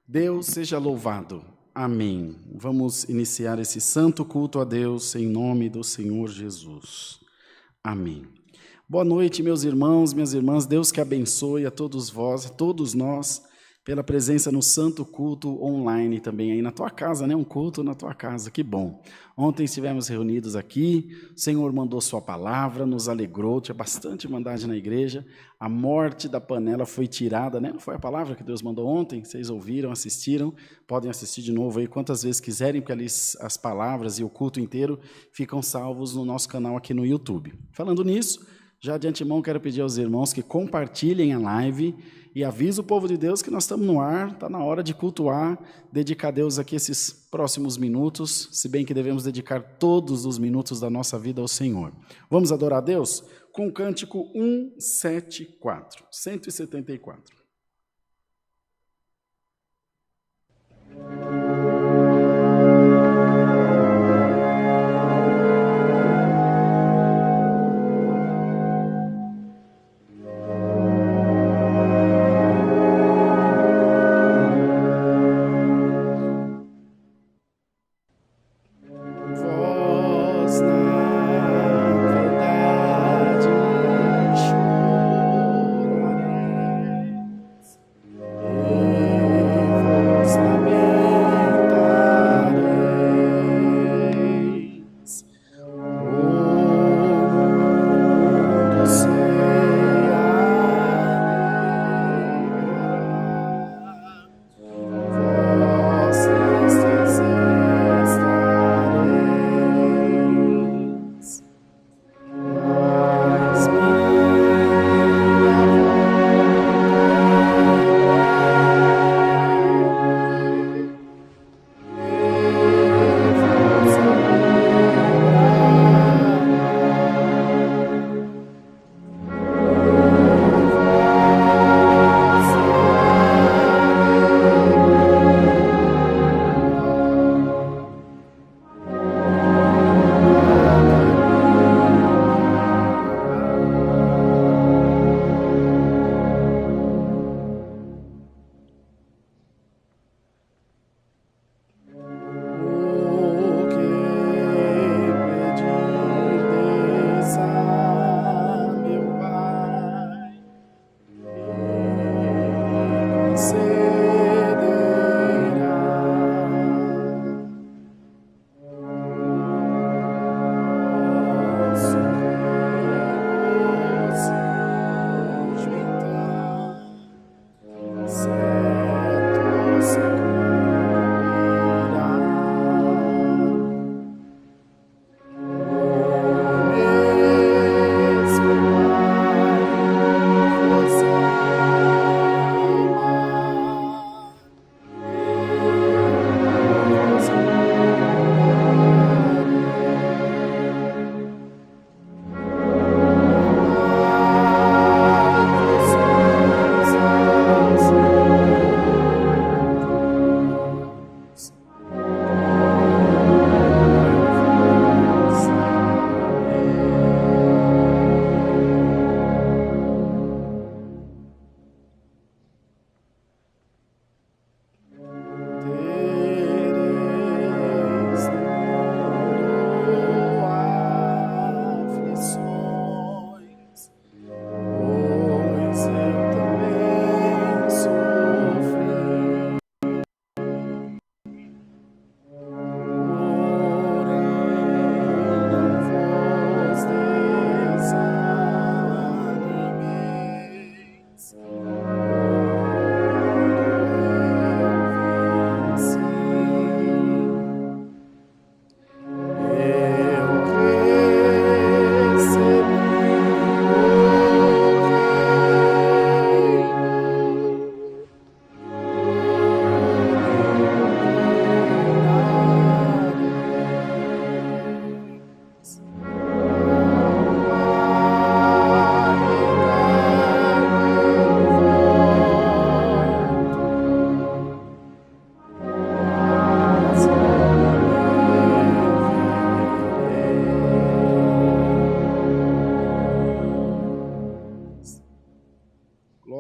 Deus seja louvado. Amém. Vamos iniciar esse santo culto a Deus em nome do Senhor Jesus. Amém. Boa noite, meus irmãos, minhas irmãs. Deus que abençoe a todos vós, a todos nós, pela presença no santo culto online também aí na tua casa, né? Um culto na tua casa, que bom. Ontem estivemos reunidos aqui, o Senhor mandou sua palavra, nos alegrou, tinha bastante irmandade na igreja, a morte da panela foi tirada, né? Não foi a palavra que Deus mandou ontem? Vocês ouviram, assistiram, podem assistir de novo aí quantas vezes quiserem, porque ali as palavras e o culto inteiro ficam salvos no nosso canal aqui no YouTube. Falando nisso, já de antemão quero pedir aos irmãos que compartilhem a live e avise o povo de Deus que nós estamos no ar, está na hora de cultuar, dedicar a Deus aqui esses próximos minutos, se bem que devemos dedicar todos os minutos da nossa vida ao Senhor. Vamos adorar a Deus com o cântico 174.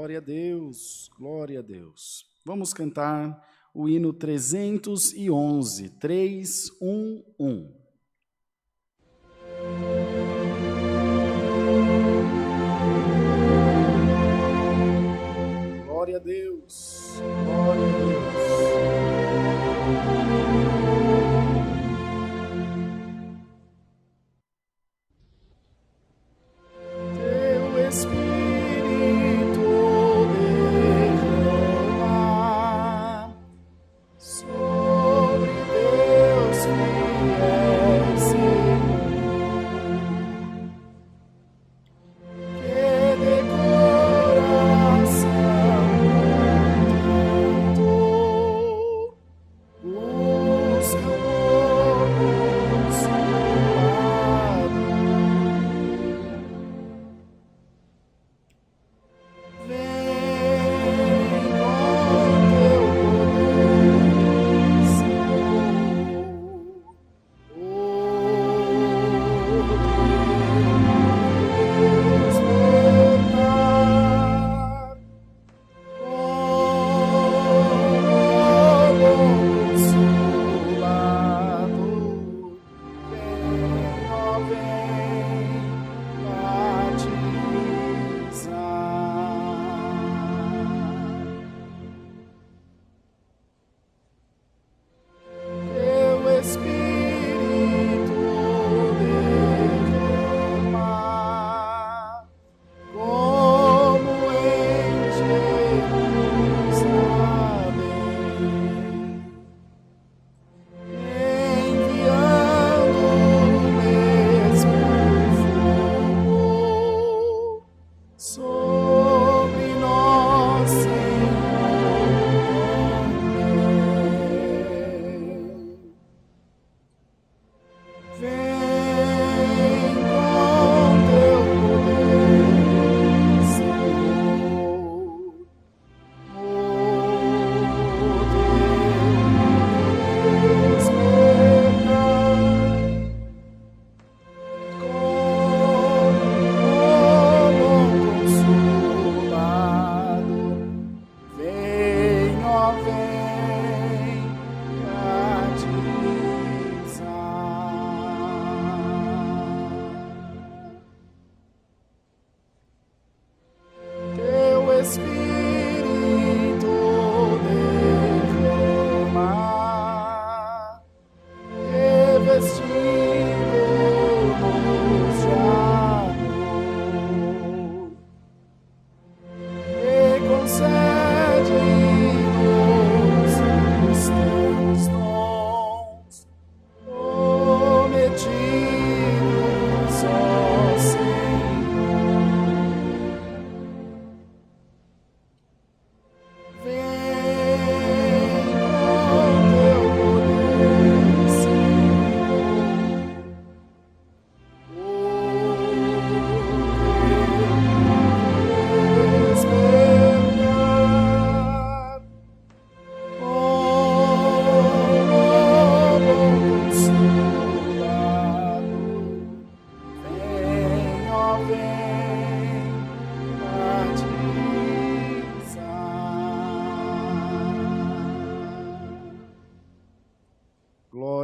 Glória a Deus, glória a Deus. Vamos cantar o hino 311, 311. Glória a Deus, glória a Deus.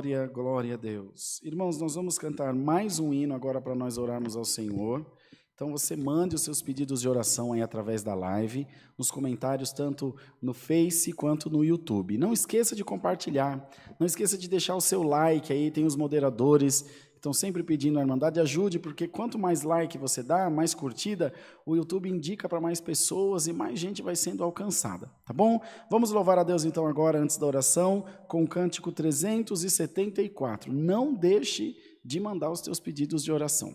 Glória, glória a Deus. Irmãos, nós vamos cantar mais um hino agora para nós orarmos ao Senhor. Então você mande os seus pedidos de oração aí através da live, nos comentários tanto no Face quanto no YouTube. Não esqueça de compartilhar, não esqueça de deixar o seu like aí, tem os moderadores estão sempre pedindo a Irmandade, ajude, porque quanto mais like você dá, mais curtida, o YouTube indica para mais pessoas e mais gente vai sendo alcançada, tá bom? Vamos louvar a Deus então agora, antes da oração, com o cântico 374. Não deixe de mandar os teus pedidos de oração.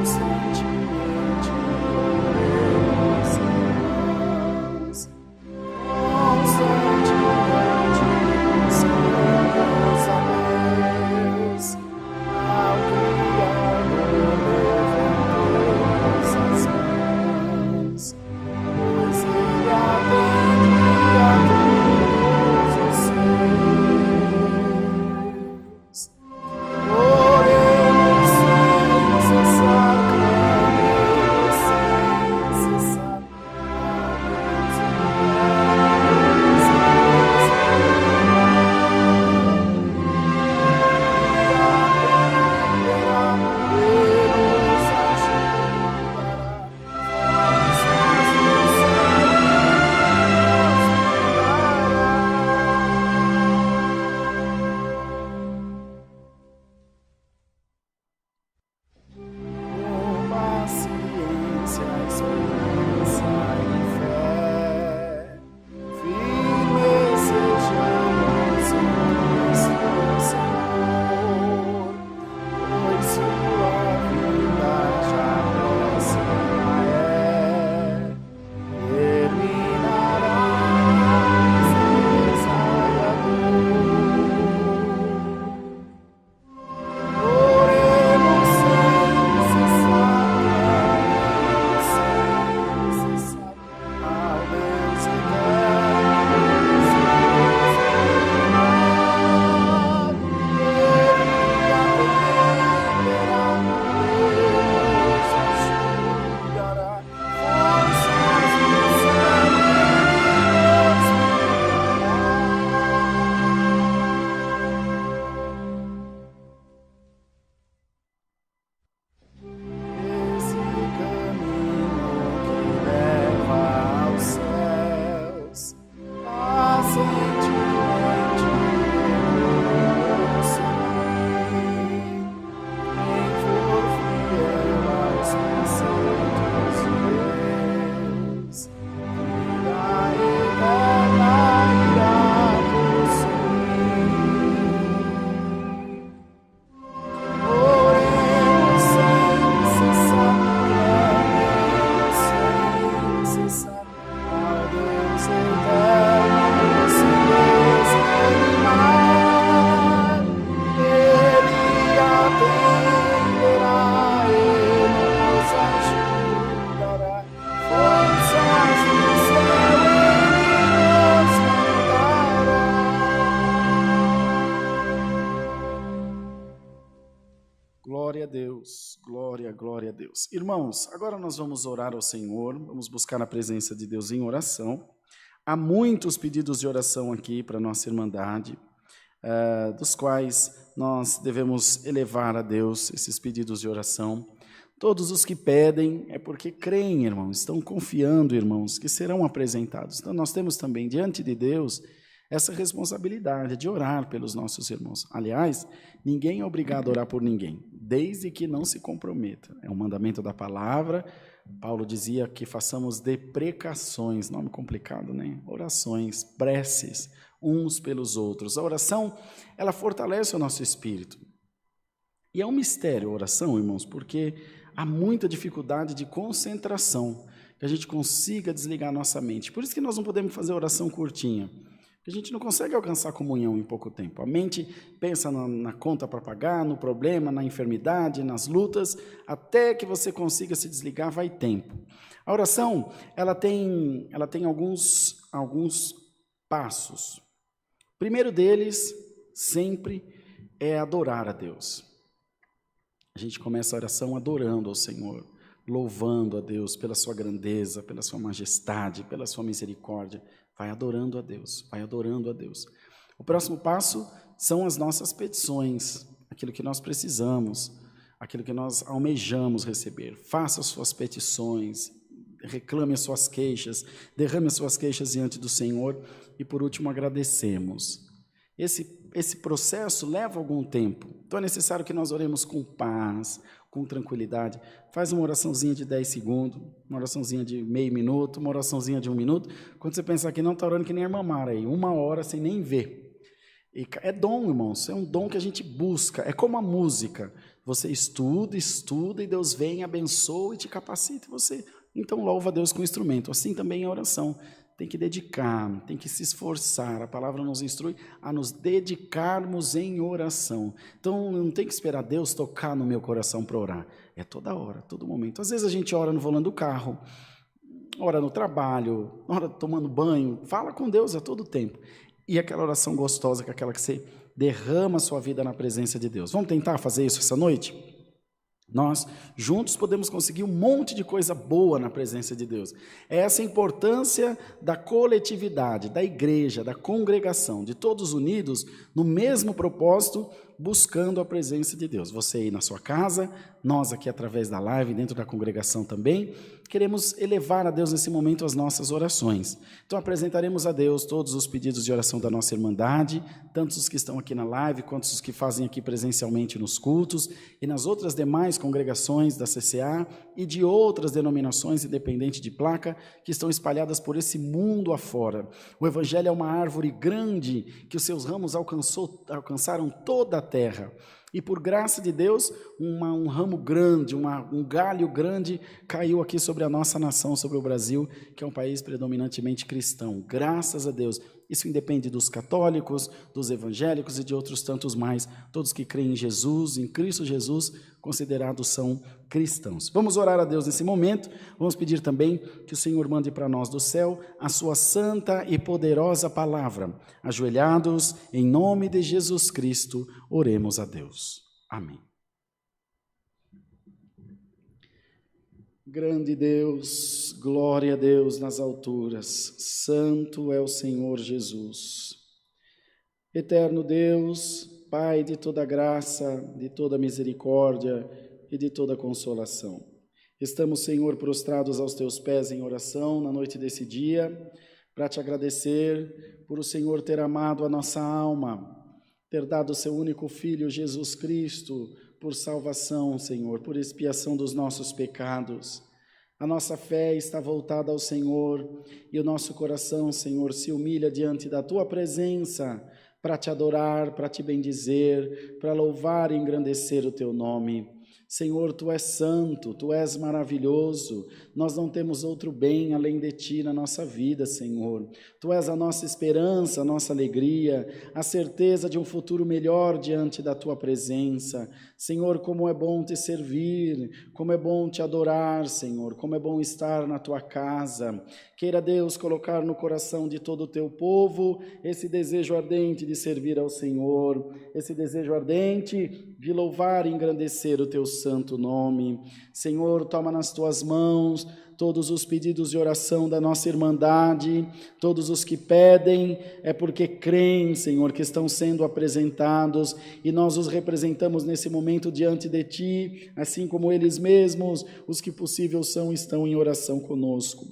Constantemente Glória a Deus. Irmãos, agora nós vamos orar ao Senhor, vamos buscar a presença de Deus em oração. Há muitos pedidos de oração aqui para a nossa Irmandade, dos quais nós devemos elevar a Deus esses pedidos de oração. Todos os que pedem é porque creem, irmãos, estão confiando, irmãos, que serão apresentados. Então nós temos também diante de Deus essa responsabilidade de orar pelos nossos irmãos. Aliás, ninguém é obrigado a orar por ninguém, desde que não se comprometa. É um mandamento da palavra. Paulo dizia que façamos deprecações, nome complicado, né? Orações, preces, uns pelos outros. A oração, ela fortalece o nosso espírito. E é um mistério a oração, irmãos, porque há muita dificuldade de concentração, que a gente consiga desligar a nossa mente. Por isso que nós não podemos fazer oração curtinha. A gente não consegue alcançar comunhão em pouco tempo. A mente pensa na conta para pagar, no problema, na enfermidade, nas lutas, até que você consiga se desligar, vai tempo. A oração, ela tem alguns passos. O primeiro deles, sempre, é adorar a Deus. A gente começa a oração adorando ao Senhor, louvando a Deus pela sua grandeza, pela sua majestade, pela sua misericórdia. Vai adorando a Deus, vai adorando a Deus. O próximo passo são as nossas petições, aquilo que nós precisamos, aquilo que nós almejamos receber. Faça as suas petições, reclame as suas queixas, derrame as suas queixas diante do Senhor e, por último, agradecemos. Esse processo leva algum tempo, então é necessário que nós oremos com paz, com tranquilidade. Faz uma oraçãozinha de 10 segundos, uma oraçãozinha de meio minuto, uma oraçãozinha de 1 minuto. Quando você pensar que não, está orando que nem a irmã Mara aí, 1 hora sem nem ver. E é dom, irmãos, é um dom que a gente busca, é como a música. Você estuda e Deus vem, abençoa e te capacita. E você, então, louva a Deus com o instrumento. Assim também é a oração. Tem que dedicar, tem que se esforçar. A palavra nos instrui a nos dedicarmos em oração. Então, não tem que esperar Deus tocar no meu coração para orar. É toda hora, todo momento. Às vezes a gente ora no volante do carro, ora no trabalho, ora tomando banho. Fala com Deus a todo tempo. E aquela oração gostosa, que é aquela que você derrama a sua vida na presença de Deus. Vamos tentar fazer isso essa noite? Nós, juntos, podemos conseguir um monte de coisa boa na presença de Deus. É essa a importância da coletividade, da igreja, da congregação, de todos unidos no mesmo propósito, buscando a presença de Deus. Você aí na sua casa, nós aqui através da live, dentro da congregação também, queremos elevar a Deus nesse momento as nossas orações. Então apresentaremos a Deus todos os pedidos de oração da nossa Irmandade, tanto os que estão aqui na live, quanto os que fazem aqui presencialmente nos cultos, e nas outras demais congregações da CCA e de outras denominações, independente de placa, que estão espalhadas por esse mundo afora. O Evangelho é uma árvore grande, que os seus ramos alcançaram toda a terra. E por graça de Deus, um ramo grande, um galho grande caiu aqui sobre a nossa nação, sobre o Brasil, que é um país predominantemente cristão. Graças a Deus. Isso independe dos católicos, dos evangélicos e de outros tantos mais. Todos que creem em Jesus, em Cristo Jesus, considerados são cristãos. Vamos orar a Deus nesse momento. Vamos pedir também que o Senhor mande para nós do céu a sua santa e poderosa palavra. Ajoelhados, em nome de Jesus Cristo, oremos a Deus. Amém. Grande Deus, glória a Deus nas alturas, santo é o Senhor Jesus. Eterno Deus, Pai de toda graça, de toda misericórdia e de toda consolação. Estamos, Senhor, prostrados aos Teus pés em oração na noite desse dia, para Te agradecer por o Senhor ter amado a nossa alma, ter dado o Seu único Filho, Jesus Cristo, por salvação, Senhor, por expiação dos nossos pecados. A nossa fé está voltada ao Senhor e o nosso coração, Senhor, se humilha diante da Tua presença para Te adorar, para Te bendizer, para louvar e engrandecer o Teu nome. Senhor, Tu és santo, Tu és maravilhoso, nós não temos outro bem além de Ti na nossa vida, Senhor. Tu és a nossa esperança, a nossa alegria, a certeza de um futuro melhor diante da Tua presença. Senhor, como é bom Te servir, como é bom Te adorar, Senhor, como é bom estar na Tua casa. Queira Deus colocar no coração de todo o Teu povo esse desejo ardente de servir ao Senhor, esse desejo ardente de louvar e engrandecer o Teu santo nome. Senhor, toma nas tuas mãos todos os pedidos de oração da nossa irmandade, todos os que pedem, é porque creem, Senhor, que estão sendo apresentados, e nós os representamos nesse momento diante de Ti, assim como eles mesmos, os que possível são, estão em oração conosco.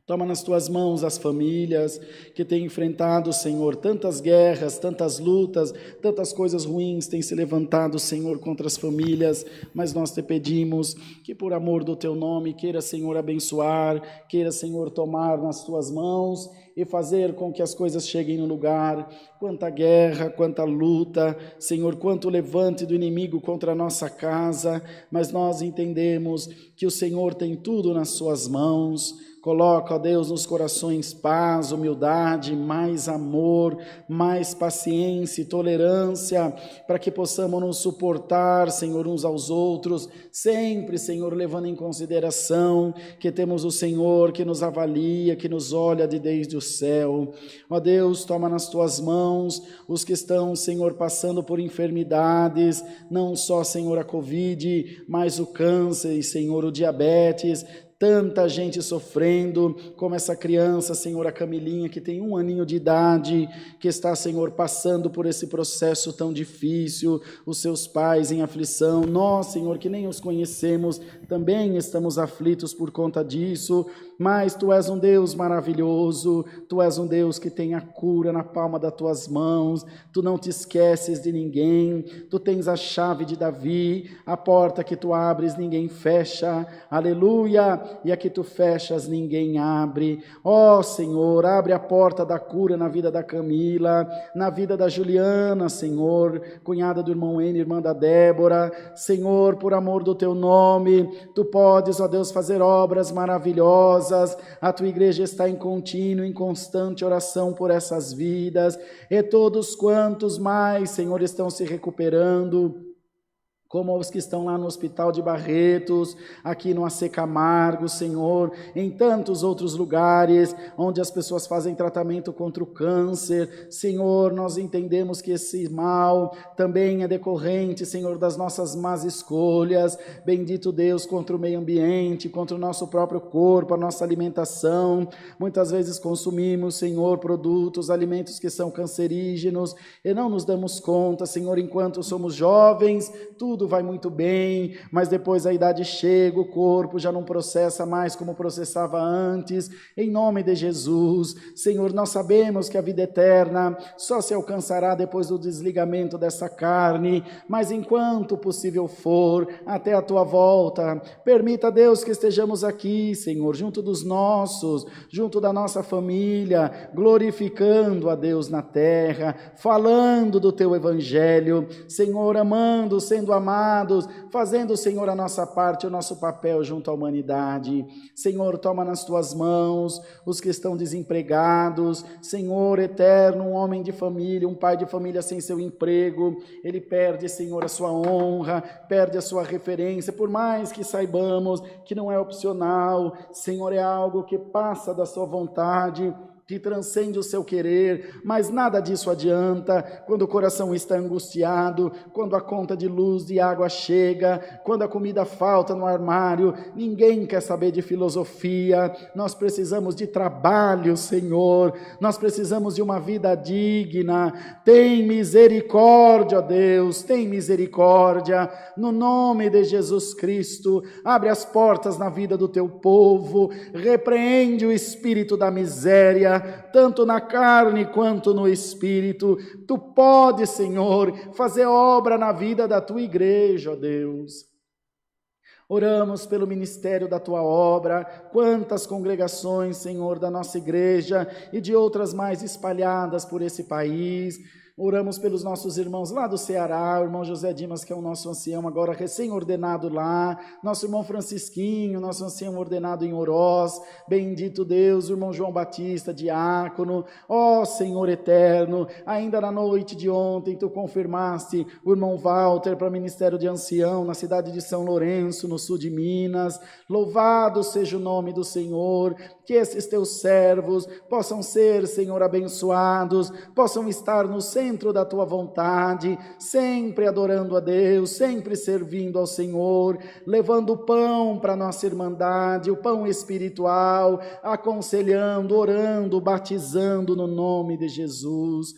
Toma nas tuas mãos as famílias que têm enfrentado, Senhor, tantas guerras, tantas lutas, tantas coisas ruins têm se levantado, Senhor, contra as famílias, mas nós te pedimos que por amor do teu nome, queira, Senhor, abençoar, queira, Senhor, tomar nas tuas mãos e fazer com que as coisas cheguem no lugar. Quanta guerra, quanta luta, Senhor, quanto levante do inimigo contra a nossa casa, mas nós entendemos que o Senhor tem tudo nas suas mãos. Coloca, ó Deus, nos corações paz, humildade, mais amor, mais paciência e tolerância, para que possamos nos suportar, Senhor, uns aos outros, sempre, Senhor, levando em consideração que temos o Senhor que nos avalia, que nos olha de desde o céu. Ó Deus, toma nas tuas mãos os que estão, Senhor, passando por enfermidades, não só, Senhor, a Covid, mas o câncer e, Senhor, o diabetes. Tanta gente sofrendo, como essa criança, Senhor, a Camilinha, que tem 1 aninho de idade, que está, Senhor, passando por esse processo tão difícil, os seus pais em aflição, nós, Senhor, que nem os conhecemos, também estamos aflitos por conta disso, mas Tu és um Deus maravilhoso, Tu és um Deus que tem a cura na palma das Tuas mãos, Tu não te esqueces de ninguém, Tu tens a chave de Davi, a porta que Tu abres ninguém fecha, aleluia, e a que Tu fechas ninguém abre. Ó Senhor, abre a porta da cura na vida da Camila, na vida da Juliana, Senhor, cunhada do irmão N, irmã da Débora. Senhor, por amor do Teu nome, Tu podes, ó Deus, fazer obras maravilhosas. A Tua igreja está em contínua, em constante oração por essas vidas, e todos quantos mais, Senhor, estão se recuperando, como os que estão lá no Hospital de Barretos, aqui no AC Camargo, Senhor, em tantos outros lugares, onde as pessoas fazem tratamento contra o câncer. Senhor, nós entendemos que esse mal também é decorrente, Senhor, das nossas más escolhas. Bendito Deus, contra o meio ambiente, contra o nosso próprio corpo, a nossa alimentação. Muitas vezes consumimos, Senhor, produtos, alimentos que são cancerígenos, e não nos damos conta, Senhor, enquanto somos jovens, tudo vai muito bem, mas depois a idade chega, o corpo já não processa mais como processava antes. Em nome de Jesus, Senhor, nós sabemos que a vida eterna só se alcançará depois do desligamento dessa carne, mas enquanto possível for, até a Tua volta, permita, Deus, que estejamos aqui, Senhor, junto dos nossos, junto da nossa família, glorificando a Deus na terra, falando do Teu Evangelho, Senhor, amando, sendo amados, fazendo, Senhor, a nossa parte, o nosso papel junto à humanidade. Senhor, toma nas Tuas mãos os que estão desempregados. Senhor eterno, um homem de família, um pai de família sem seu emprego, ele perde, Senhor, a sua honra, perde a sua referência, por mais que saibamos que não é opcional, Senhor, é algo que passa da Sua vontade, que transcende o seu querer, mas nada disso adianta quando o coração está angustiado, quando a conta de luz e água chega, quando a comida falta no armário. Ninguém quer saber de filosofia, nós precisamos de trabalho, Senhor, nós precisamos de uma vida digna. Tem misericórdia, ó Deus, tem misericórdia, no nome de Jesus Cristo. Abre as portas na vida do Teu povo, repreende o espírito da miséria, tanto na carne quanto no espírito. Tu podes, Senhor, fazer obra na vida da Tua igreja, ó Deus. Oramos pelo ministério da Tua obra, quantas congregações, Senhor, da nossa igreja e de outras mais espalhadas por esse país. Oramos pelos nossos irmãos lá do Ceará, o irmão José Dimas, que é o nosso ancião agora recém-ordenado lá, nosso irmão Francisquinho, nosso ancião ordenado em Oroz, bendito Deus, o irmão João Batista, diácono. Ó Senhor eterno, ainda na noite de ontem Tu confirmaste o irmão Walter para ministério de ancião na cidade de São Lourenço, no sul de Minas. Louvado seja o nome do Senhor, que esses Teus servos possam ser, Senhor, abençoados, possam estar no centro centro da tua vontade, sempre adorando a Deus, sempre servindo ao Senhor, levando o pão para a nossa irmandade, o pão espiritual, aconselhando, orando, batizando no nome de Jesus.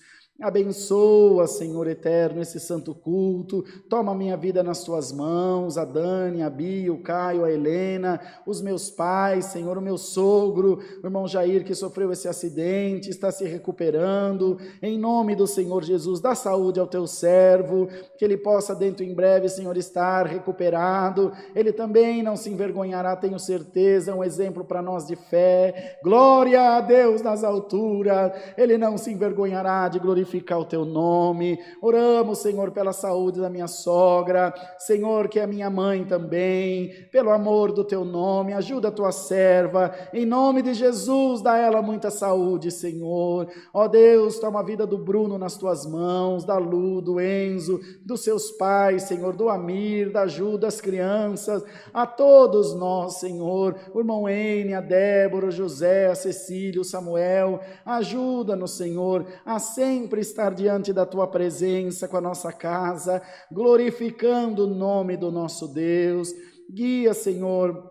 Abençoa, Senhor eterno, esse santo culto, toma minha vida nas tuas mãos, a Dani, a Bia, o Caio, a Helena, os meus pais, Senhor, o meu sogro, o irmão Jair que sofreu esse acidente, está se recuperando, em nome do Senhor Jesus, dá saúde ao teu servo, que ele possa dentro em breve, Senhor, estar recuperado, ele também não se envergonhará, tenho certeza, é um exemplo para nós de fé, glória a Deus nas alturas, ele não se envergonhará de glorificar o teu nome. Oramos, Senhor, pela saúde da minha sogra, Senhor, que é minha mãe também, pelo amor do teu nome, ajuda a tua serva, em nome de Jesus, dá a ela muita saúde, Senhor. Ó Deus, toma a vida do Bruno nas tuas mãos, da Lu, do Enzo, dos seus pais, Senhor, do Amir, da Ju, das crianças, a todos nós, Senhor, o irmão Ene, a Débora, o José, a Cecília, o Samuel, ajuda-nos, Senhor, a sempre estar diante da tua presença com a nossa casa, glorificando o nome do nosso Deus. Guia, Senhor,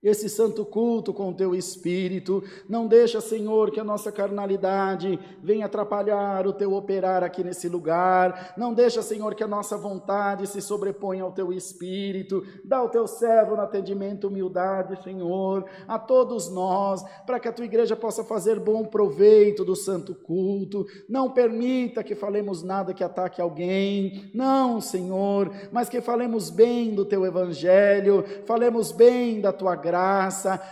esse santo culto com o teu Espírito, não deixa, Senhor, que a nossa carnalidade venha atrapalhar o teu operar aqui nesse lugar, não deixa, Senhor, que a nossa vontade se sobreponha ao teu Espírito, dá ao teu servo no atendimento humildade, Senhor, a todos nós, para que a tua igreja possa fazer bom proveito do santo culto, não permita que falemos nada que ataque alguém, não, Senhor, mas que falemos bem do teu evangelho, falemos bem da tua graça,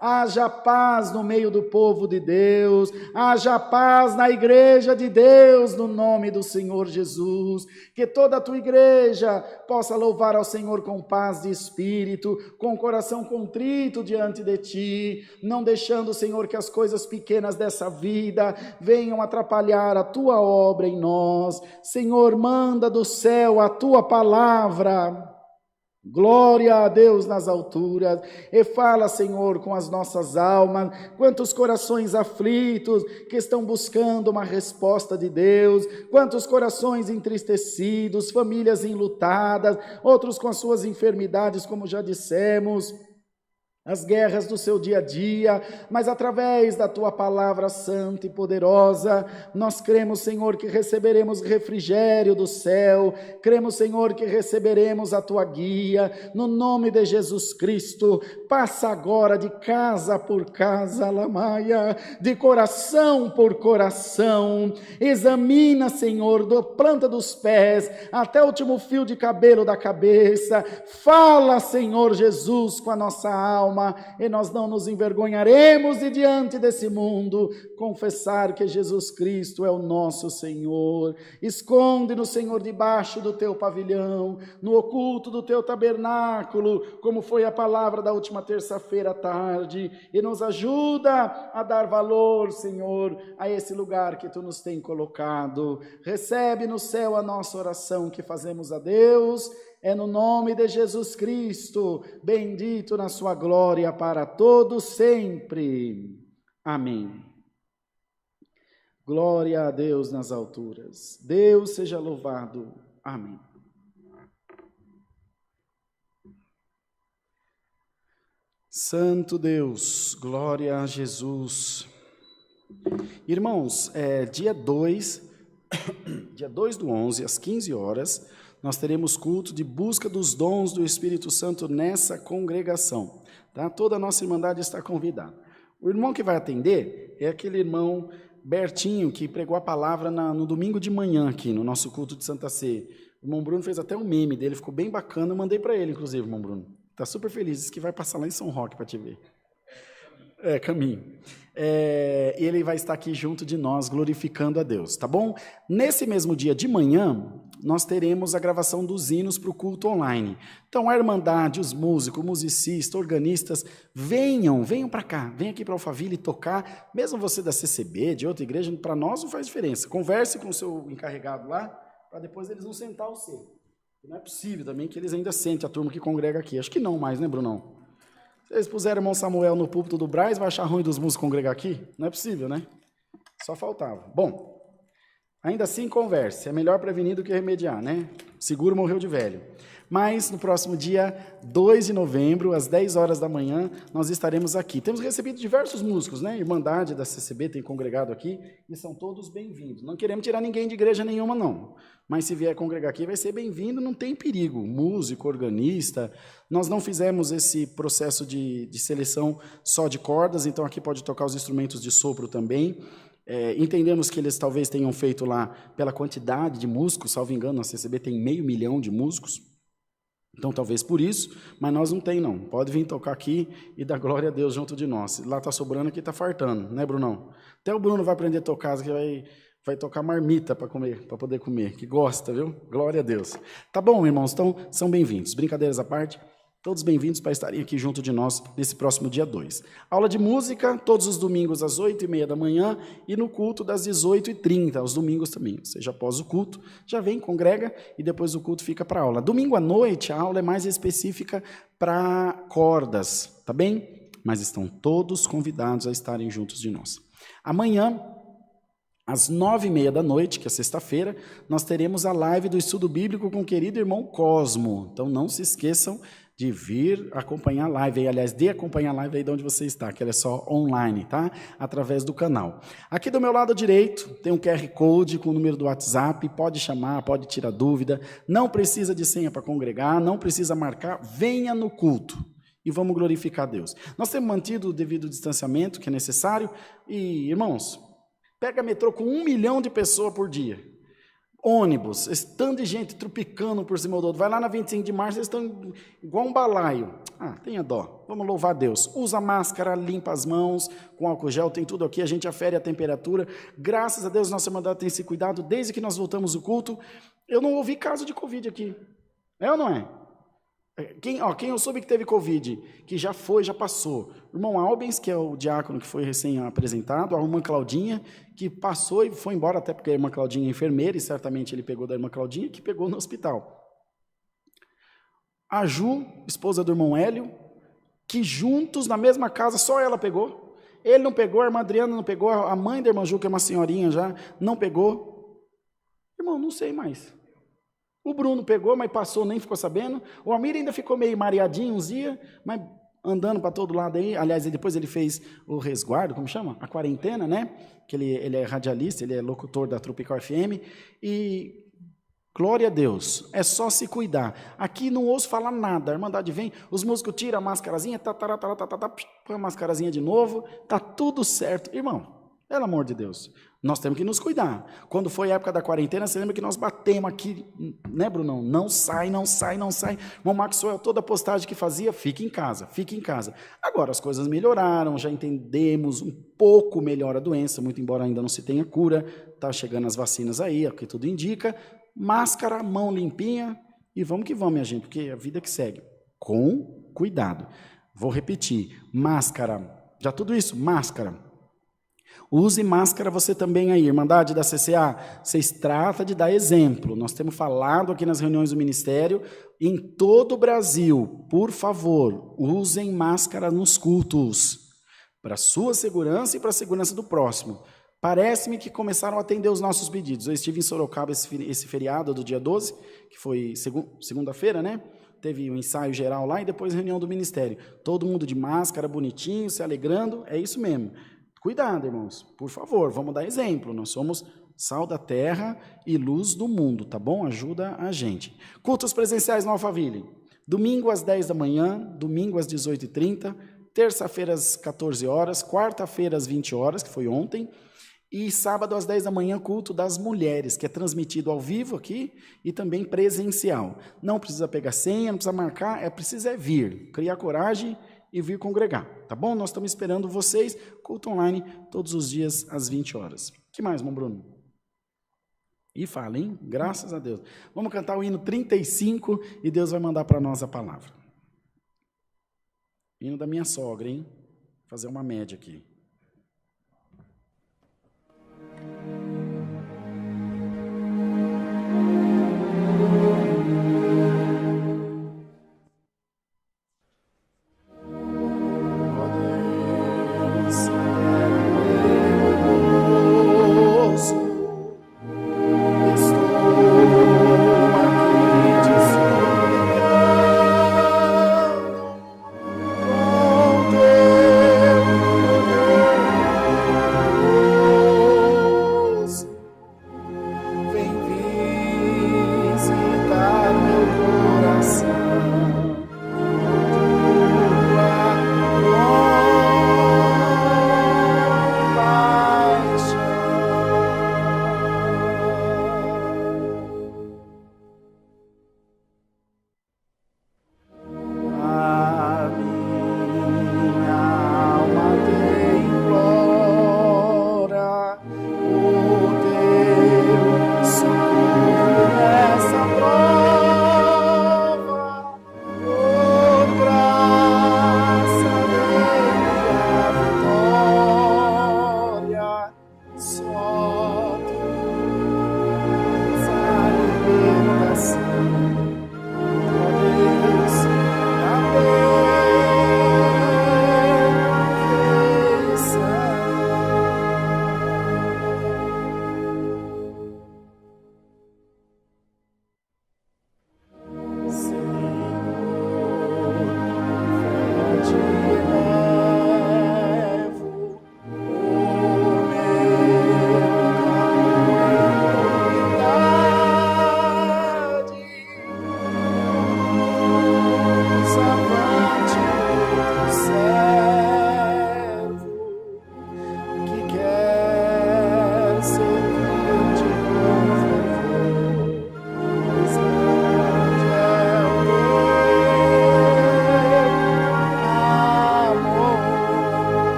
haja paz no meio do povo de Deus, haja paz na igreja de Deus, no nome do Senhor Jesus, que toda a tua igreja possa louvar ao Senhor com paz de espírito, com coração contrito diante de ti, não deixando, Senhor, que as coisas pequenas dessa vida venham atrapalhar a tua obra em nós. Senhor, manda do céu a tua palavra, glória a Deus nas alturas, e fala, Senhor, com as nossas almas, quantos corações aflitos que estão buscando uma resposta de Deus, quantos corações entristecidos, famílias enlutadas, outros com as suas enfermidades, como já dissemos, as guerras do seu dia a dia, mas através da tua palavra santa e poderosa, nós cremos, Senhor, que receberemos refrigério do céu, cremos, Senhor, que receberemos a tua guia, no nome de Jesus Cristo. Passa agora de casa por casa, Lamaia, de coração por coração, examina, Senhor, da planta dos pés até o último fio de cabelo da cabeça, fala, Senhor Jesus, com a nossa alma, e nós não nos envergonharemos de diante desse mundo confessar que Jesus Cristo é o nosso Senhor. Esconde-nos, Senhor, debaixo do teu pavilhão, no oculto do teu tabernáculo, como foi a palavra da última terça-feira à tarde, e nos ajuda a dar valor, Senhor, a esse lugar que tu nos tem colocado. Recebe no céu a nossa oração que fazemos a Deus, é no nome de Jesus Cristo, bendito na sua glória para todos sempre. Amém. Glória a Deus nas alturas. Deus seja louvado. Amém. Santo Deus, glória a Jesus. Irmãos, dia 2 do 11, às 15 horas, nós teremos culto de busca dos dons do Espírito Santo nessa congregação, tá? Toda a nossa irmandade está convidada. O irmão que vai atender é aquele irmão Bertinho, que pregou a palavra no domingo de manhã aqui, no nosso culto de Santa Ceia. O irmão Bruno fez até um meme dele, ficou bem bacana, eu mandei para ele, inclusive, irmão Bruno. Está super feliz, disse que vai passar lá em São Roque para te ver. Caminho. E ele vai estar aqui junto de nós, glorificando a Deus, tá bom? Nesse mesmo dia de manhã, nós teremos a gravação dos hinos para o culto online. Então, a Irmandade, os músicos, musicistas, organistas, venham para cá, venham aqui para Alphaville tocar, mesmo você da CCB, de outra igreja, para nós não faz diferença. Converse com o seu encarregado lá, para depois eles não sentar o seu. Não é possível também que eles ainda sentem a turma que congrega aqui. Acho que não mais, né, Brunão? Se eles puseram o irmão Samuel no púlpito do Braz, vai achar ruim dos músicos congregar aqui? Não é possível, né? Só faltava. Bom, Ainda assim, converse. É melhor prevenir do que remediar, né? Seguro morreu de velho. Mas no próximo dia 2 de novembro, às 10 horas da manhã, nós estaremos aqui. Temos recebido diversos músicos, né? Irmandade da CCB tem congregado aqui e são todos bem-vindos. Não queremos tirar ninguém de igreja nenhuma, não. Mas se vier congregar aqui, vai ser bem-vindo, não tem perigo. Músico, organista. Nós não fizemos esse processo de seleção só de cordas, então aqui pode tocar os instrumentos de sopro também. Entendemos que eles talvez tenham feito lá pela quantidade de músicos, salvo engano, a CCB tem 500 mil de músicos. Então, talvez por isso, mas nós não tem, não. Pode vir tocar aqui e dar glória a Deus junto de nós. Lá está sobrando, aqui está fartando, né, Brunão? Até o Bruno vai aprender a tocar, que vai tocar marmita para comer, para poder comer, que gosta, viu? Glória a Deus. Tá bom, irmãos? Então, são bem-vindos. Brincadeiras à parte, todos bem-vindos para estarem aqui junto de nós nesse próximo dia 2. Aula de música, todos os domingos às 8h30 da manhã e no culto das 18h30, aos domingos também. Ou seja, após o culto, já vem, congrega e depois o culto fica para aula. Domingo à noite, a aula é mais específica para cordas, tá bem? Mas estão todos convidados a estarem juntos de nós. Amanhã, às 9h30 da noite, que é sexta-feira, nós teremos a live do estudo bíblico com o querido irmão Cosmo. Então, não se esqueçam de vir acompanhar a live, aliás, de acompanhar a live aí de onde você está, que ela é só online, tá? Através do canal. Aqui do meu lado direito tem um QR Code com o número do WhatsApp, pode chamar, pode tirar dúvida, não precisa de senha para congregar, não precisa marcar, venha no culto e vamos glorificar a Deus. Nós temos mantido o devido distanciamento que é necessário e, irmãos, pega metrô com 1 milhão de pessoas por dia. Ônibus, esse tanto de gente trupicando por cima do outro. Vai lá na 25 de março, eles estão igual um balaio. Tenha dó, vamos louvar a Deus. Usa máscara, limpa as mãos, com álcool gel, tem tudo aqui, a gente afere a temperatura. Graças a Deus, nossa irmandade tem se cuidado desde que nós voltamos do culto. Eu não ouvi caso de Covid aqui. É ou não é? Quem eu soube que teve Covid, que já foi, já passou. O irmão Albens, que é o diácono que foi recém-apresentado, a irmã Claudinha, que passou e foi embora, até porque a irmã Claudinha é enfermeira, e certamente ele pegou da irmã Claudinha, que pegou no hospital. A Ju, esposa do irmão Hélio, que juntos, na mesma casa, só ela pegou. Ele não pegou, a irmã Adriana não pegou, a mãe da irmã Ju, que é uma senhorinha já, não pegou. Irmão, não sei mais. O Bruno pegou, mas passou, nem ficou sabendo. O Almir ainda ficou meio mareadinho uns dias, mas andando para todo lado aí. Aliás, depois ele fez o resguardo, como chama? A quarentena, né? Que ele é radialista, ele é locutor da Tropical FM. E glória a Deus, é só se cuidar. Aqui não ouço falar nada. A irmandade vem, os músicos tiram a máscarazinha, põe a máscarazinha de novo, tá tudo certo. Irmão, pelo amor de Deus, nós temos que nos cuidar. Quando foi a época da quarentena, você lembra que nós batemos aqui, né, Brunão? Não sai, não sai, não sai. O Maxwell, toda a postagem que fazia, fique em casa, fique em casa. Agora as coisas melhoraram, já entendemos um pouco melhor a doença, muito embora ainda não se tenha cura, está chegando as vacinas aí, é o que tudo indica. Máscara, mão limpinha e vamos que vamos, minha gente, porque é a vida que segue. Com cuidado. Vou repetir, máscara, já tudo isso, máscara. Use máscara você também aí, Irmandade da CCA, vocês tratam de dar exemplo. Nós temos falado aqui nas reuniões do Ministério, em todo o Brasil, por favor, usem máscara nos cultos, para a sua segurança e para a segurança do próximo. Parece-me que começaram a atender os nossos pedidos. Eu estive em Sorocaba esse feriado do dia 12, que foi segunda-feira, né? Teve um ensaio geral lá e depois reunião do Ministério. Todo mundo de máscara, bonitinho, se alegrando, é isso mesmo. Cuidado, irmãos, por favor, vamos dar exemplo. Nós somos sal da terra e luz do mundo, tá bom? Ajuda a gente. Cultos presenciais no Alphaville. Domingo às 10 da manhã, domingo às 18h30, terça-feira às 14 horas, quarta-feira às 20 horas, que foi ontem, e sábado às 10 da manhã, culto das mulheres, que é transmitido ao vivo aqui e também presencial. Não precisa pegar senha, não precisa marcar, precisa vir, criar coragem e vir congregar, tá bom? Nós estamos esperando vocês, culto online, todos os dias às 20 horas. O que mais, irmão Bruno? E fala, hein? Graças a Deus. Vamos cantar o hino 35 e Deus vai mandar para nós a palavra. Hino da minha sogra, hein? Vou fazer uma média aqui.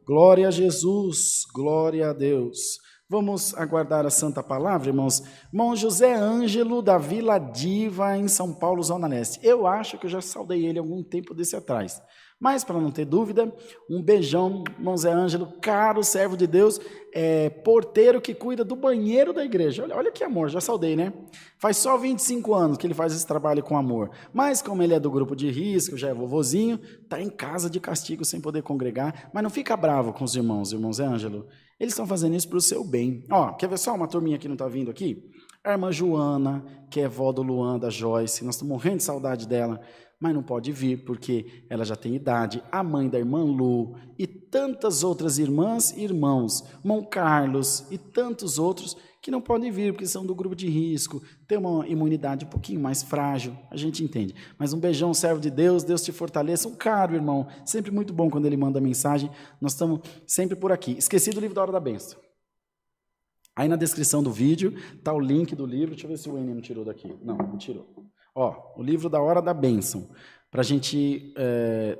Glória a Jesus, glória a Deus. Vamos aguardar a Santa Palavra, irmãos. Irmão José Ângelo, da Vila Diva, em São Paulo, Zona Leste. Eu acho que eu já saudei ele algum tempo desse atrás. Mas, para não ter dúvida, um beijão, irmão Zé Ângelo, caro servo de Deus, porteiro que cuida do banheiro da igreja. Olha que amor, já saudei, né? Faz só 25 anos que ele faz esse trabalho com amor. Mas, como ele é do grupo de risco, já é vovozinho, está em casa de castigo sem poder congregar. Mas não fica bravo com os irmãos, irmão Zé Ângelo. Eles estão fazendo isso para o seu bem. Ó, quer ver só uma turminha que não está vindo aqui? A irmã Joana, que é vó do Luan, da Joyce. Nós estamos morrendo de saudade dela, mas não pode vir porque ela já tem idade. A mãe da irmã Lu e tantas outras irmãs e irmãos. Irmão Carlos e tantos outros que não podem vir porque são do grupo de risco, tem uma imunidade um pouquinho mais frágil, a gente entende. Mas um beijão, servo de Deus, Deus te fortaleça. Um caro irmão, sempre muito bom quando ele manda mensagem. Nós estamos sempre por aqui. Esqueci do livro da Hora da Bênção. Aí na descrição do vídeo está o link do livro. Deixa eu ver se o N não tirou daqui. Não tirou. Ó, o livro da Hora da Bênção, para a gente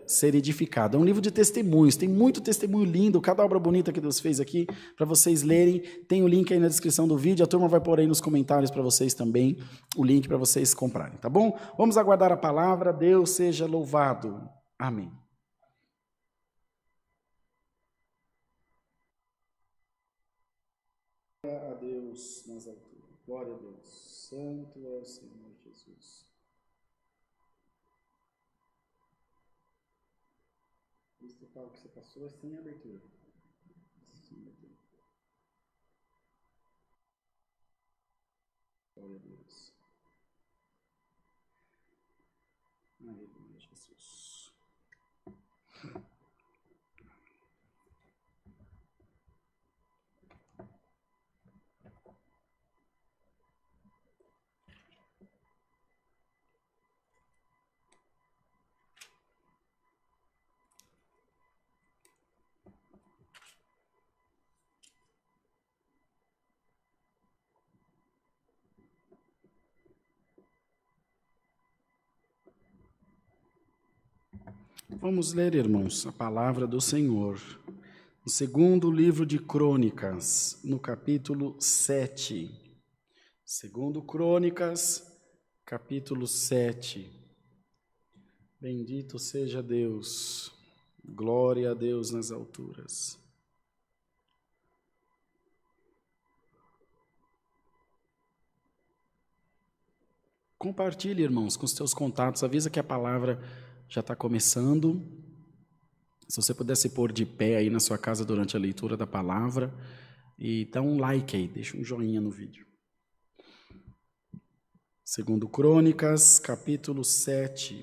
ser edificado. É um livro de testemunhos, tem muito testemunho lindo, cada obra bonita que Deus fez aqui, para vocês lerem. Tem o link aí na descrição do vídeo, a turma vai pôr aí nos comentários para vocês também, o link para vocês comprarem, tá bom? Vamos aguardar a palavra, Deus seja louvado. Amém. Glória a Deus nas alturas, glória a Deus, santo é o Senhor Jesus. O que você passou é sem abertura. Glória a Deus. Aleluia, Jesus. Vamos ler, irmãos, a palavra do Senhor. No segundo livro de Crônicas, no capítulo 7. Segundo Crônicas, capítulo 7. Bendito seja Deus. Glória a Deus nas alturas. Compartilhe, irmãos, com os teus contatos. Avisa que a palavra já está começando. Se você puder se pôr de pé aí na sua casa durante a leitura da palavra, e dá um like aí, deixa um joinha no vídeo. Segundo Crônicas, capítulo 7.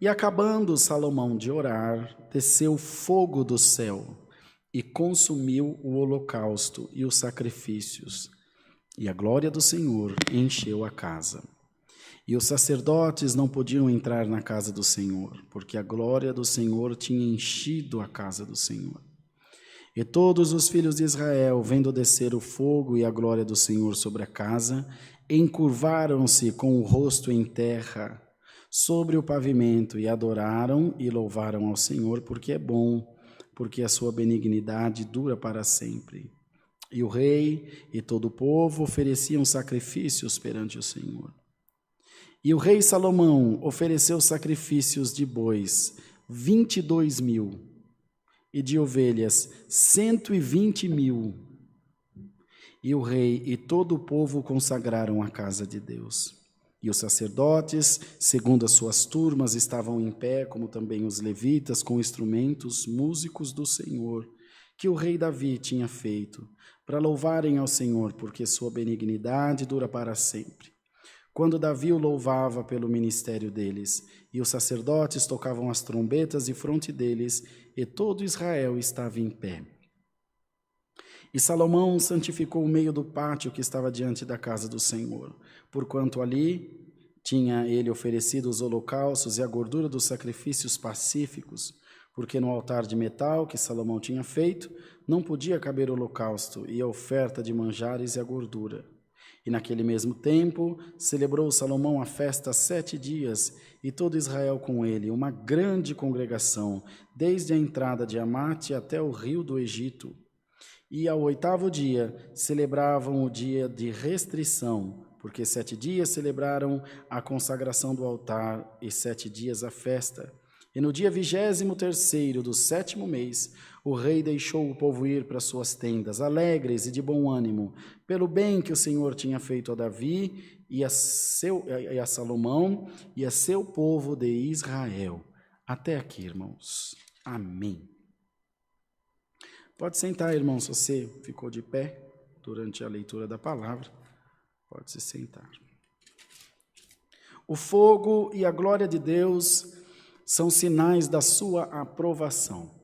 E acabando Salomão de orar, desceu fogo do céu e consumiu o holocausto e os sacrifícios. E a glória do Senhor encheu a casa. E os sacerdotes não podiam entrar na casa do Senhor, porque a glória do Senhor tinha enchido a casa do Senhor. E todos os filhos de Israel, vendo descer o fogo e a glória do Senhor sobre a casa, encurvaram-se com o rosto em terra, sobre o pavimento, e adoraram e louvaram ao Senhor, porque é bom, porque a sua benignidade dura para sempre. E o rei e todo o povo ofereciam sacrifícios perante o Senhor. E o rei Salomão ofereceu sacrifícios de bois, 22.000, e de ovelhas, 120.000. E o rei e todo o povo consagraram a casa de Deus. E os sacerdotes, segundo as suas turmas, estavam em pé, como também os levitas, com instrumentos, músicos do Senhor, que o rei Davi tinha feito, para louvarem ao Senhor, porque sua benignidade dura para sempre. Quando Davi o louvava pelo ministério deles, e os sacerdotes tocavam as trombetas defronte deles, e todo Israel estava em pé. E Salomão santificou o meio do pátio que estava diante da casa do Senhor, porquanto ali tinha ele oferecido os holocaustos e a gordura dos sacrifícios pacíficos, porque no altar de metal que Salomão tinha feito, não podia caber o holocausto e a oferta de manjares e a gordura. E naquele mesmo tempo, celebrou Salomão a festa 7 dias, e todo Israel com ele, uma grande congregação, desde a entrada de Amate até o rio do Egito. E ao 8º dia, celebravam o dia de restrição, porque 7 dias celebraram a consagração do altar, e 7 dias a festa. E no dia 23º do 7º mês, o rei deixou o povo ir para suas tendas, alegres e de bom ânimo, pelo bem que o Senhor tinha feito a Davi e a Salomão e a seu povo de Israel. Até aqui, irmãos. Amém. Pode sentar, irmão, se você ficou de pé durante a leitura da palavra. Pode se sentar. O fogo e a glória de Deus são sinais da sua aprovação.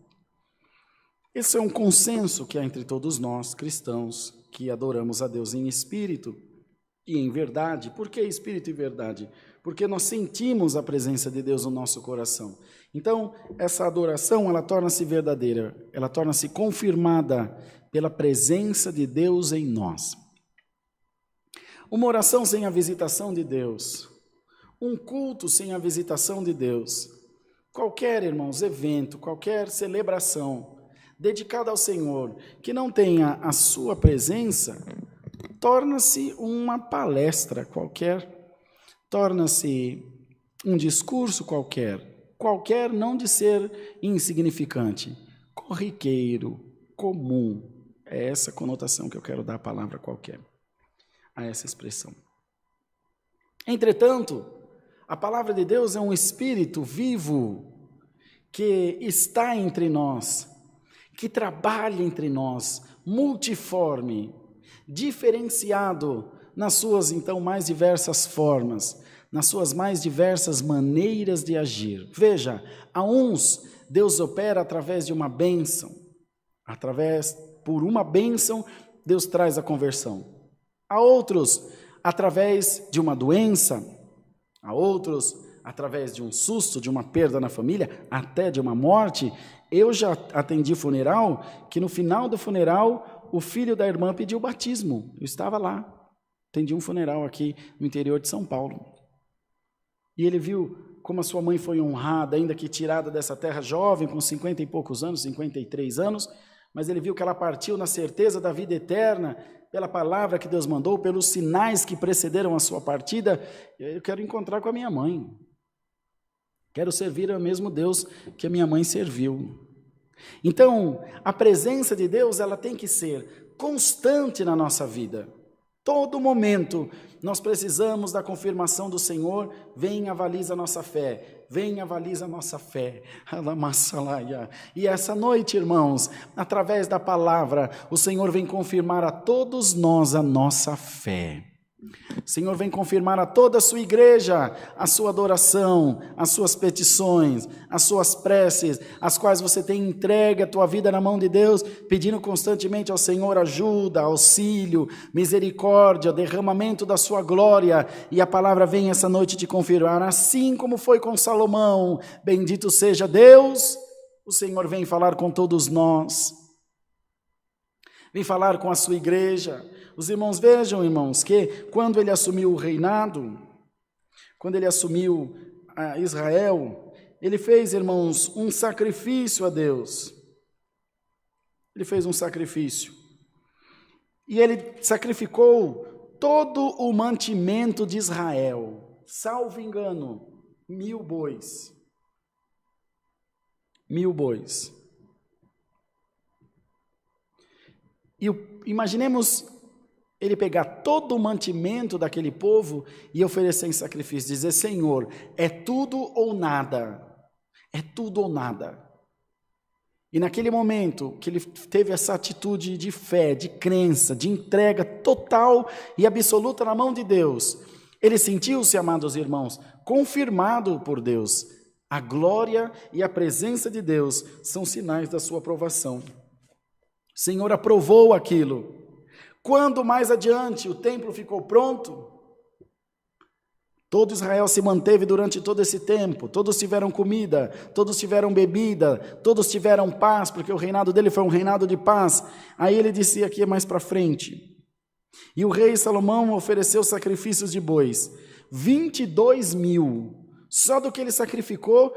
Esse é um consenso que há entre todos nós, cristãos, que adoramos a Deus em espírito e em verdade. Por que espírito e verdade? Porque nós sentimos a presença de Deus no nosso coração. Então, essa adoração, ela torna-se verdadeira, ela torna-se confirmada pela presença de Deus em nós. Uma oração sem a visitação de Deus, um culto sem a visitação de Deus, qualquer, irmãos, evento, qualquer celebração dedicada ao Senhor, que não tenha a sua presença, torna-se uma palestra qualquer, torna-se um discurso qualquer não de ser insignificante, corriqueiro, comum. É essa conotação que eu quero dar à palavra qualquer, a essa expressão. Entretanto, a palavra de Deus é um espírito vivo que está entre nós, que trabalha entre nós, multiforme, diferenciado nas suas, então, mais diversas formas, nas suas mais diversas maneiras de agir. Veja, a uns Deus opera através de uma bênção, por uma bênção, Deus traz a conversão. A outros, através de uma doença, a outros, através de um susto, de uma perda na família, até de uma morte. Eu já atendi funeral, que no final do funeral, o filho da irmã pediu batismo. Eu estava lá, atendi um funeral aqui no interior de São Paulo. E ele viu como a sua mãe foi honrada, ainda que tirada dessa terra jovem, com 50 e poucos anos, 53 anos, mas ele viu que ela partiu na certeza da vida eterna, pela palavra que Deus mandou, pelos sinais que precederam a sua partida. Eu quero encontrar com a minha mãe. Quero servir ao mesmo Deus que a minha mãe serviu. Então, a presença de Deus, ela tem que ser constante na nossa vida. Todo momento, nós precisamos da confirmação do Senhor. Vem, avaliza a nossa fé. Vem, avaliza a nossa fé. E essa noite, irmãos, através da palavra, o Senhor vem confirmar a todos nós a nossa fé. O Senhor vem confirmar a toda a sua igreja a sua adoração, as suas petições, as suas preces, as quais você tem entregue a tua vida na mão de Deus, pedindo constantemente ao Senhor ajuda, auxílio, misericórdia, derramamento da sua glória. E a palavra vem essa noite te confirmar, assim como foi com Salomão. Bendito seja Deus. O Senhor vem falar com todos nós, vem falar com a sua igreja. Os irmãos, vejam, irmãos, que quando ele assumiu o reinado, quando ele assumiu Israel, ele fez, irmãos, um sacrifício a Deus. Ele fez um sacrifício. E ele sacrificou todo o mantimento de Israel, salvo engano, 1000 bois. 1000 bois. E imaginemos ele pegar todo o mantimento daquele povo e oferecer em sacrifício, dizer: Senhor, é tudo ou nada, é tudo ou nada. E naquele momento que ele teve essa atitude de fé, de crença, de entrega total e absoluta na mão de Deus, ele sentiu-se, amados irmãos, confirmado por Deus. A glória e a presença de Deus são sinais da sua aprovação. O Senhor aprovou aquilo. Quando mais adiante o templo ficou pronto, todo Israel se manteve durante todo esse tempo, todos tiveram comida, todos tiveram bebida, todos tiveram paz, porque o reinado dele foi um reinado de paz. Aí ele disse aqui mais para frente, E o rei Salomão ofereceu sacrifícios de bois, 22.000. Só do que ele sacrificou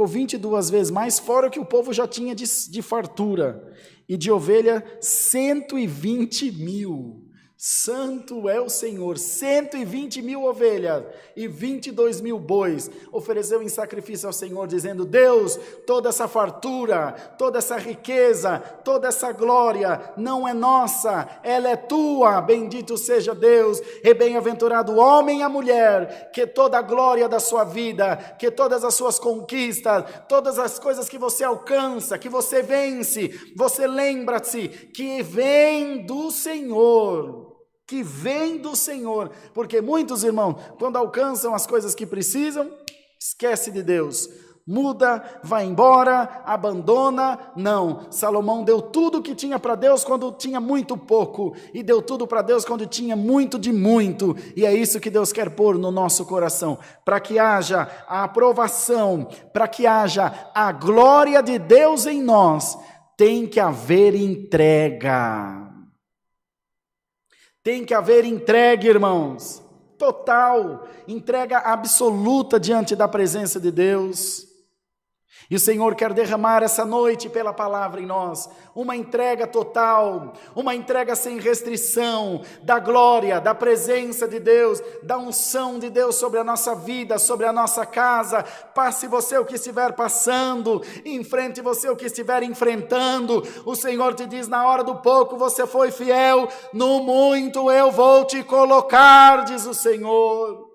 22 vezes mais, fora o que o povo já tinha de fartura. E de ovelha, 120.000. Santo é o Senhor, 120.000 ovelhas e 22.000 bois, ofereceu em sacrifício ao Senhor, dizendo: Deus, toda essa fartura, toda essa riqueza, toda essa glória, não é nossa, ela é tua, bendito seja Deus, e bem-aventurado o homem e a mulher, que toda a glória da sua vida, que todas as suas conquistas, todas as coisas que você alcança, que você vence, você lembra-se que vem do Senhor. Que vem do Senhor, porque muitos irmãos, quando alcançam as coisas que precisam, esquece de Deus, muda, vai embora, abandona. Não, Salomão deu tudo o que tinha para Deus quando tinha muito pouco, e deu tudo para Deus quando tinha muito de muito, e é isso que Deus quer pôr no nosso coração, para que haja a aprovação, para que haja a glória de Deus em nós, tem que haver entrega. Tem que haver entrega, irmãos, total, entrega absoluta diante da presença de Deus. E o Senhor quer derramar essa noite pela palavra em nós, uma entrega total, uma entrega sem restrição, da glória, da presença de Deus, da unção de Deus sobre a nossa vida, sobre a nossa casa. Passe você o que estiver passando, enfrente você o que estiver enfrentando. O Senhor te diz: na hora do pouco você foi fiel, no muito eu vou te colocar, diz o Senhor.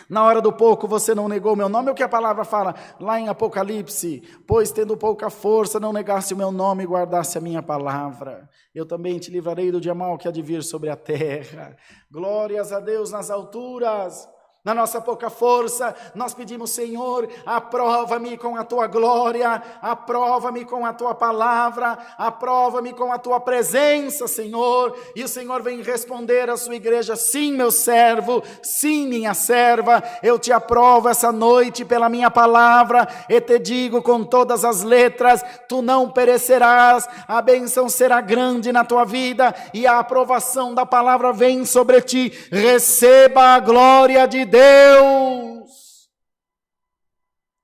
Na hora do pouco você não negou o meu nome, é o que a palavra fala lá em Apocalipse: pois tendo pouca força não negaste o meu nome e guardaste a minha palavra, eu também te livrarei do dia mau que há de vir sobre a terra. Glórias a Deus nas alturas. Na nossa pouca força, nós pedimos: Senhor, aprova-me com a tua glória, aprova-me com a tua palavra, aprova-me com a tua presença, Senhor. E o Senhor vem responder à sua igreja: sim, meu servo, sim, minha serva, eu te aprovo essa noite pela minha palavra, e te digo com todas as letras: tu não perecerás, a bênção será grande na tua vida, e a aprovação da palavra vem sobre ti. Receba a glória de Deus.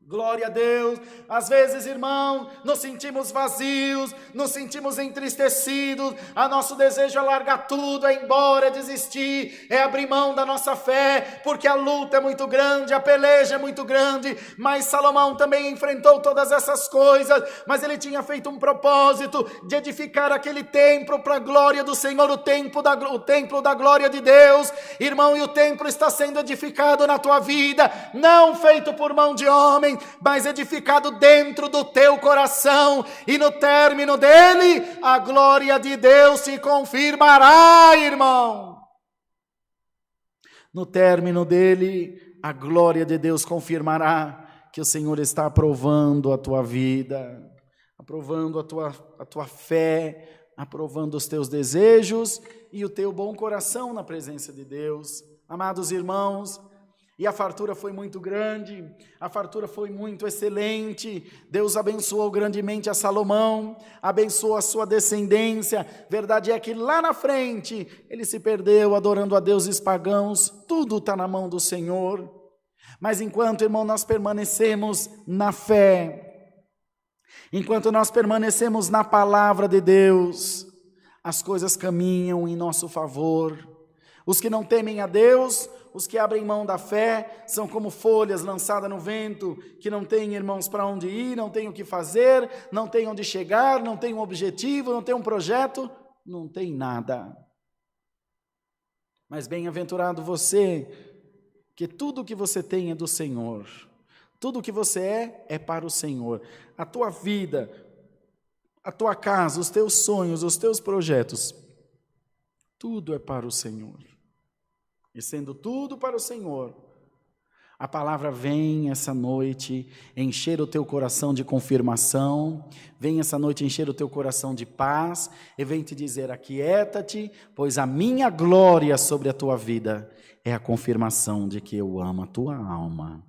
Glória a Deus. Às vezes, irmão, nos sentimos vazios, nos sentimos entristecidos, a nosso desejo é largar tudo, é ir embora, é desistir, é abrir mão da nossa fé, porque a luta é muito grande, a peleja é muito grande. Mas Salomão também enfrentou todas essas coisas, mas ele tinha feito um propósito de edificar aquele templo para a glória do Senhor, o templo da glória de Deus, irmão, e o templo está sendo edificado na tua vida, não feito por mão de homem, mas edificado dentro do teu coração, e no término dele, a glória de Deus se confirmará, irmão. No término dele, a glória de Deus confirmará que o Senhor está aprovando a tua vida, aprovando a tua fé, aprovando os teus desejos e o teu bom coração na presença de Deus. Amados irmãos, e a fartura foi muito grande, a fartura foi muito excelente. Deus abençoou grandemente a Salomão, abençoou a sua descendência. Verdade é que lá na frente ele se perdeu adorando a deuses pagãos. Tudo está na mão do Senhor. Mas enquanto, irmão, nós permanecemos na fé, enquanto nós permanecemos na palavra de Deus, as coisas caminham em nosso favor. Os que não temem a Deus, os que abrem mão da fé, são como folhas lançadas no vento, que não têm, irmãos, para onde ir, não têm o que fazer, não têm onde chegar, não têm um objetivo, não têm um projeto, não tem nada. Mas bem-aventurado você, que tudo o que você tem é do Senhor, tudo o que você é para o Senhor. A tua vida, a tua casa, os teus sonhos, os teus projetos, tudo é para o Senhor. E sendo tudo para o Senhor, a palavra vem essa noite encher o teu coração de confirmação, vem essa noite encher o teu coração de paz, e vem te dizer: aquieta-te, pois a minha glória sobre a tua vida é a confirmação de que eu amo a tua alma.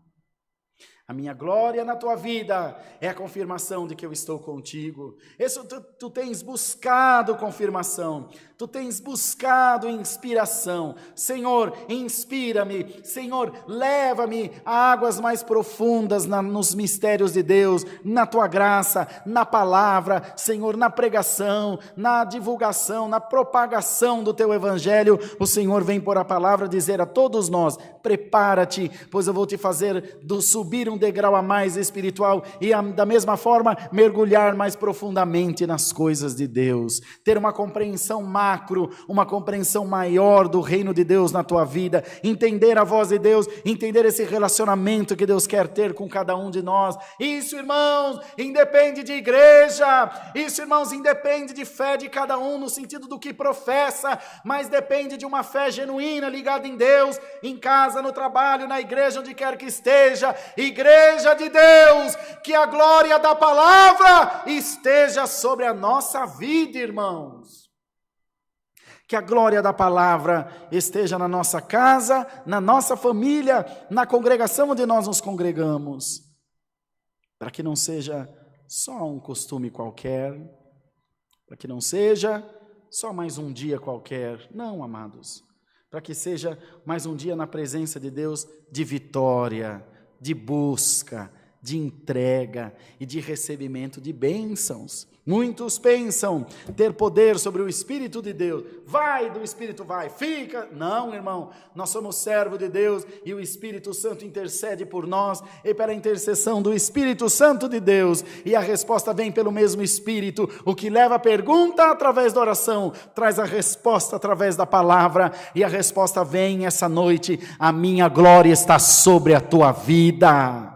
A minha glória na tua vida é a confirmação de que eu estou contigo. Isso tu tens buscado confirmação, tu tens buscado inspiração. Senhor, inspira-me. Senhor, leva-me a águas mais profundas nos mistérios de Deus, na tua graça, na palavra, Senhor, na pregação, na divulgação, na propagação do teu evangelho. O Senhor vem por a palavra dizer a todos nós: prepara-te, pois eu vou te fazer subir um degrau a mais espiritual e da mesma forma mergulhar mais profundamente nas coisas de Deus, ter uma compreensão macro, uma compreensão maior do reino de Deus na tua vida, entender a voz de Deus, entender esse relacionamento que Deus quer ter com cada um de nós. Isso, irmãos, independe de igreja, isso, irmãos, independe de fé de cada um no sentido do que professa, mas depende de uma fé genuína ligada em Deus, em casa, no trabalho, na igreja, onde quer que esteja. Igreja de Deus, que a glória da palavra esteja sobre a nossa vida, irmãos. Que a glória da palavra esteja na nossa casa, na nossa família, na congregação onde nós nos congregamos, para que não seja só um costume qualquer, para que não seja só mais um dia qualquer, não, amados, para que seja mais um dia na presença de Deus de vitória, de busca, de entrega e de recebimento de bênçãos. Muitos pensam ter poder sobre o Espírito de Deus. Vai do Espírito, vai, fica. Não, irmão, nós somos servos de Deus e o Espírito Santo intercede por nós e pela intercessão do Espírito Santo de Deus. E a resposta vem pelo mesmo Espírito. O que leva a pergunta através da oração, traz a resposta através da palavra. E a resposta vem essa noite: a minha glória está sobre a tua vida.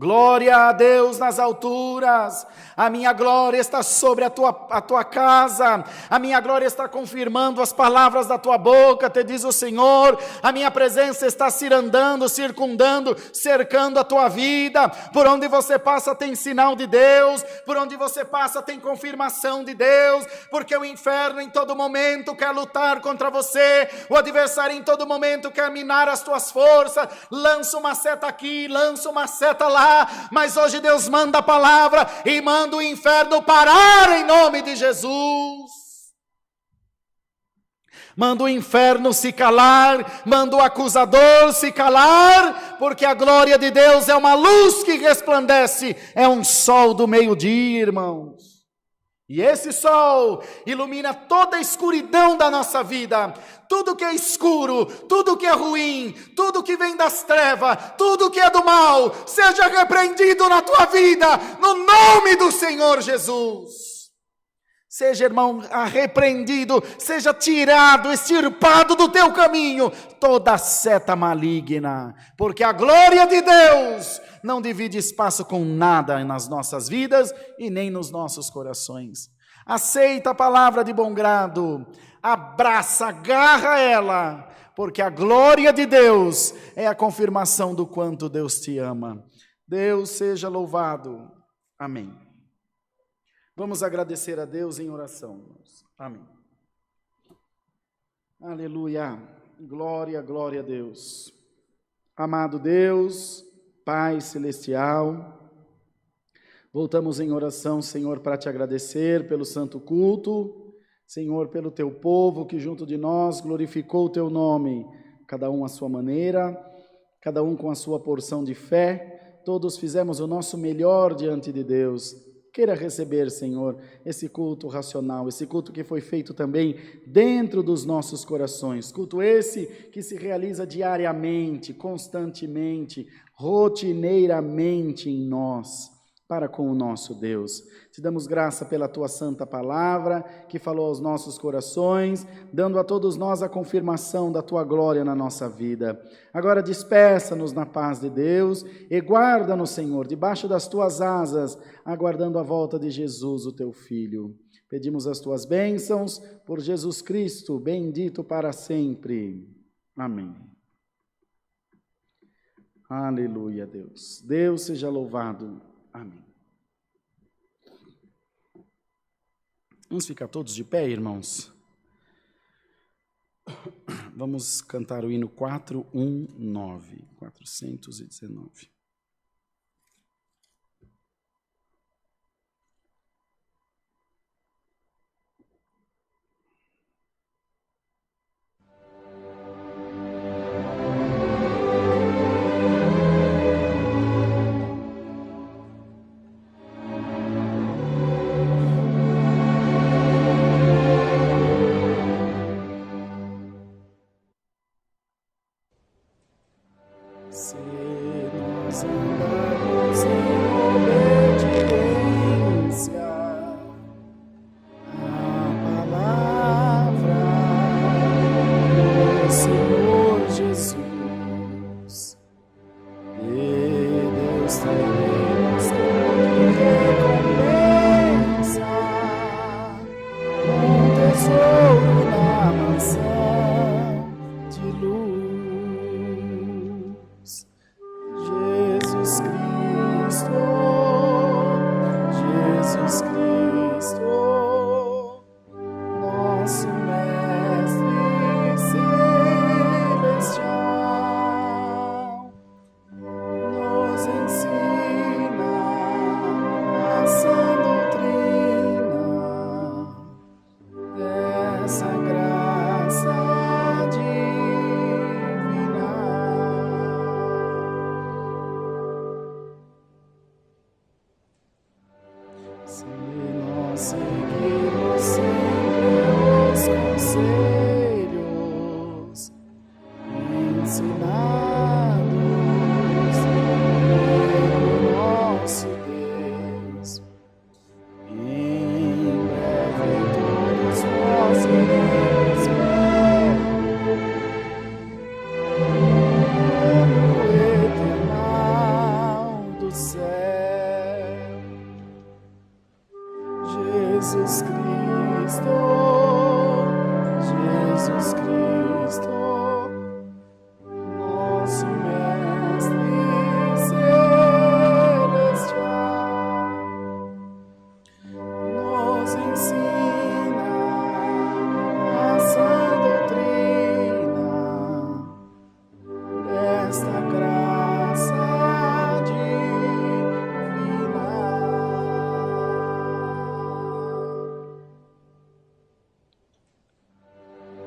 Glória a Deus nas alturas, a minha glória está sobre a tua casa, a minha glória está confirmando as palavras da tua boca, te diz o Senhor, a minha presença está circundando, cercando a tua vida, por onde você passa tem sinal de Deus, por onde você passa tem confirmação de Deus, porque o inferno em todo momento quer lutar contra você, o adversário em todo momento quer minar as tuas forças, lança uma seta aqui, lança uma seta lá, mas hoje Deus manda a palavra e manda o inferno parar em nome de Jesus. Manda o inferno se calar, manda o acusador se calar, porque a glória de Deus é uma luz que resplandece, é um sol do meio-dia, irmãos. E esse sol ilumina toda a escuridão da nossa vida. Tudo que é escuro, tudo que é ruim, tudo que vem das trevas, tudo que é do mal, seja repreendido na tua vida, no nome do Senhor Jesus. Seja, irmão, repreendido, seja tirado, extirpado do teu caminho toda seta maligna, porque a glória de Deus não divide espaço com nada nas nossas vidas e nem nos nossos corações. Aceita a palavra de bom grado, abraça, agarra ela, porque a glória de Deus é a confirmação do quanto Deus te ama. Deus seja louvado. Amém. Vamos agradecer a Deus em oração, irmãos. Amém. Aleluia. Glória, glória a Deus. Amado Deus, Pai celestial, voltamos em oração, Senhor, para te agradecer pelo santo culto, Senhor, pelo teu povo que junto de nós glorificou o teu nome, cada um à sua maneira, cada um com a sua porção de fé, todos fizemos o nosso melhor diante de Deus. Queira receber, Senhor, esse culto racional, esse culto que foi feito também dentro dos nossos corações. Culto esse que se realiza diariamente, constantemente, rotineiramente em nós, para com o nosso Deus. Te damos graça pela tua santa palavra, que falou aos nossos corações, dando a todos nós a confirmação da tua glória na nossa vida. Agora despeça-nos na paz de Deus e guarda-nos, Senhor, debaixo das tuas asas, aguardando a volta de Jesus, o teu Filho. Pedimos as tuas bênçãos por Jesus Cristo, bendito para sempre. Amém. Aleluia, Deus. Deus seja louvado. Amém. Vamos ficar todos de pé, irmãos? Vamos cantar o hino 419. 419. Se nós andarmos em obediência à palavra do Senhor Jesus, de Deus teremos como recompensa um tesouro na mansão de luz. Jesus Cristo, nosso Mestre celestial, nos ensina a sã doutrina dessa graça divina. Se nós seguirmos sempre os conselhos ensinados pelo nosso Deus, em breve todos nós iremos no eternal do céu. Jesus Cristo, Jesus Cristo, nosso Mestre celestial, nos ensina a sã doutrina desta graça divina.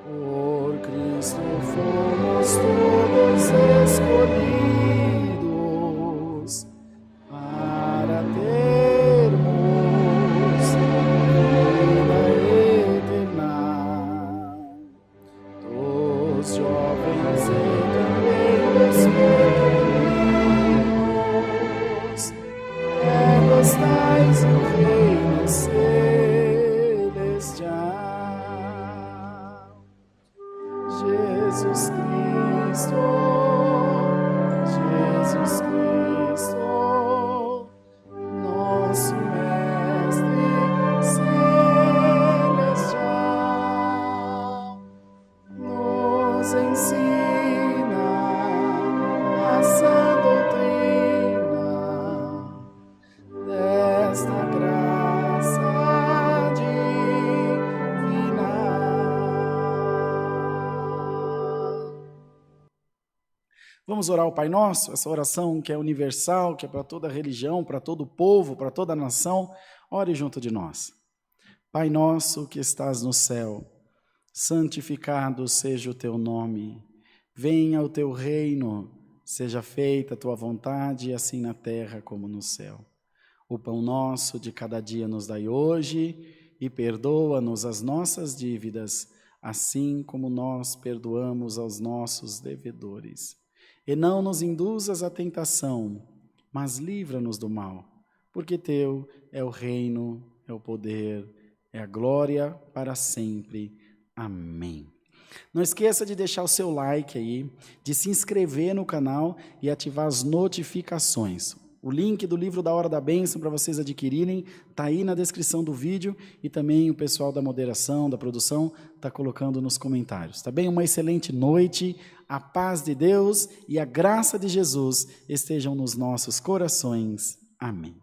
Por Cristo fomos todos escolhidos para termos vida eterna. Dos jovens e também dos pequeninos, gostais o reino celestial. Jesus Cristo, Jesus Cristo, nosso Mestre celestial, nos ensina a sã doutrina desta graça divina. Vamos orar ao Pai Nosso, essa oração que é universal, que é para toda religião, para todo povo, para toda nação. Ore junto de nós. Pai nosso que estás no céu, santificado seja o teu nome. Venha o teu reino, seja feita a tua vontade, assim na terra como no céu. O pão nosso de cada dia nos dai hoje e perdoa-nos as nossas dívidas, assim como nós perdoamos aos nossos devedores. E não nos induzas à tentação, mas livra-nos do mal, porque teu é o reino, é o poder, é a glória para sempre. Amém. Não esqueça de deixar o seu like aí, de se inscrever no canal e ativar as notificações. O link do livro da Hora da Bênção para vocês adquirirem está aí na descrição do vídeo e também o pessoal da moderação, da produção, está colocando nos comentários. Tá bem? Uma excelente noite, a paz de Deus e a graça de Jesus estejam nos nossos corações. Amém.